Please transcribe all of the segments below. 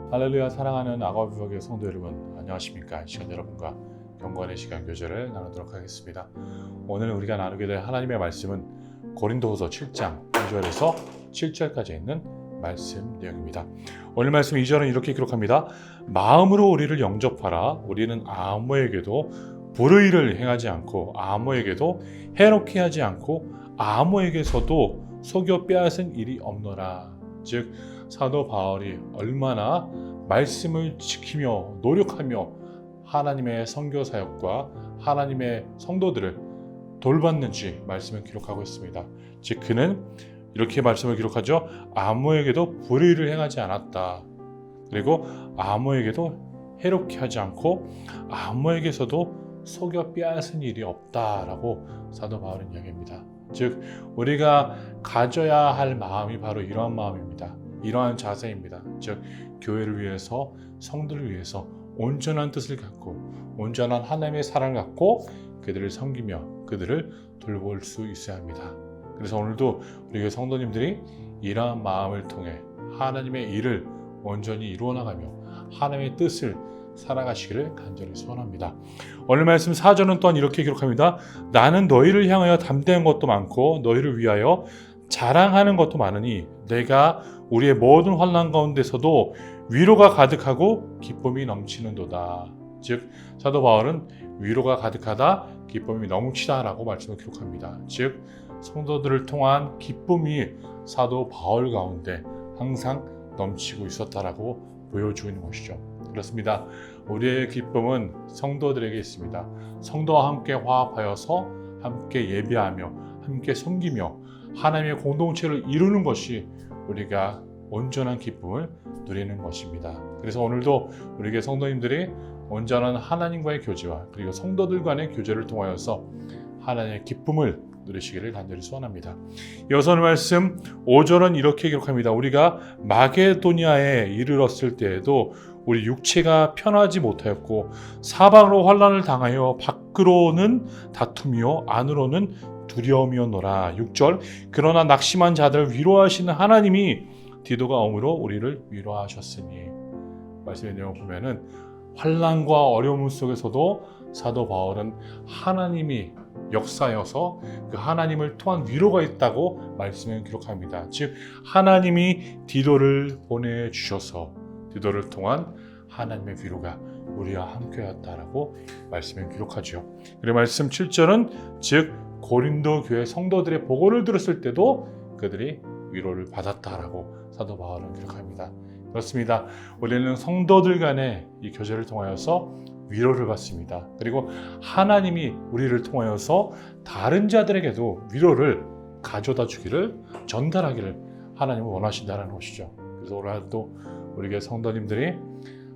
할렐루야. 사랑하는 아가비역의 성도 여러분, 안녕하십니까? 이 시간 여러분과 경건의 시간 교제를 나누도록 하겠습니다. 오늘 우리가 나누게 될 하나님의 말씀은 고린도후서 7장 2절에서 7절까지 있는 말씀 내용입니다. 오늘 말씀 2절은 이렇게 기록합니다. 마음으로 우리를 영접하라. 우리는 아무에게도 불의를 행하지 않고 아무에게도 해롭게 하지 않고 아무에게서도 속여 빼앗은 일이 없노라. 즉 사도 바울이 얼마나 말씀을 지키며 노력하며 하나님의 선교 사역과 하나님의 성도들을 돌봤는지 말씀을 기록하고 있습니다. 즉 그는 이렇게 말씀을 기록하죠. 아무에게도 불의를 행하지 않았다. 그리고 아무에게도 해롭게 하지 않고 아무에게서도 속여 빼앗은 일이 없다라고 사도 바울은 이야기합니다. 즉 우리가 가져야 할 마음이 바로 이러한 마음입니다. 이러한 자세입니다. 즉 교회를 위해서 성도를 위해서 온전한 뜻을 갖고 온전한 하나님의 사랑을 갖고 그들을 섬기며 그들을 돌볼 수 있어야 합니다. 그래서 오늘도 우리 성도님들이 이러한 마음을 통해 하나님의 일을 온전히 이루어 나가며 하나님의 뜻을 살아가시기를 간절히 소원합니다. 오늘 말씀 4절은 또한 이렇게 기록합니다. 나는 너희를 향하여 담대한 것도 많고 너희를 위하여 자랑하는 것도 많으니 내가 우리의 모든 환난 가운데서도 위로가 가득하고 기쁨이 넘치는도다. 즉 사도 바울은 위로가 가득하다, 기쁨이 넘치다라고 말씀을 기록합니다. 즉 성도들을 통한 기쁨이 사도 바울 가운데 항상 넘치고 있었다라고 보여주고 있는 것이죠. 그렇습니다. 우리의 기쁨은 성도들에게 있습니다. 성도와 함께 화합하여서 함께 예배하며 함께 섬기며 하나님의 공동체를 이루는 것이 우리가 온전한 기쁨을 누리는 것입니다. 그래서 오늘도 우리에게 성도님들이 온전한 하나님과의 교제와 그리고 성도들 간의 교제를 통하여서 하나님의 기쁨을 누리시기를 간절히 소원합니다. 이어서 말씀 5절은 이렇게 기록합니다. 우리가 마게도니아에 이르렀을 때에도 우리 육체가 편하지 못하였고 사방으로 환난을 당하여 밖으로는 다툼이요 안으로는 두려움이었노라. 6절 그러나 낙심한 자들을 위로하시는 하나님이 디도가 옴으로 우리를 위로하셨으니. 말씀의 내용을 보면은 환난과 어려움 속에서도 사도 바울은 하나님이 역사여서 그 하나님을 통한 위로가 있다고 말씀을 기록합니다. 즉 하나님이 디도를 보내주셔서 디도를 통한 하나님의 위로가 우리와 함께였다라고 말씀을 기록하죠. 그리고 말씀 7절은 즉 고린도 교회 성도들의 보고를 들었을 때도 그들이 위로를 받았다라고 사도 바울은 기록합니다. 그렇습니다. 우리는 성도들 간의 이 교제를 통하여서 위로를 받습니다. 그리고 하나님이 우리를 통하여서 다른 자들에게도 위로를 가져다 주기를 전달하기를 하나님은 원하신다는 것이죠. 그래서 오늘도 우리 성도님들이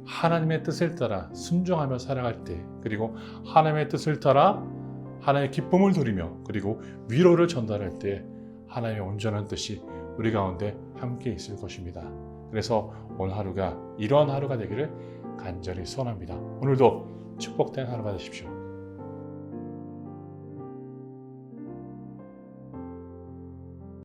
하나님의 뜻을 따라 순종하며 살아갈 때 그리고 하나님의 뜻을 따라 하나님의 기쁨을 누리며 그리고 위로를 전달할 때 하나님의 온전한 뜻이 우리 가운데 함께 있을 것입니다. 그래서 오늘 하루가 이러한 하루가 되기를 간절히 소원합니다. 오늘도 축복된 하루가 되십시오.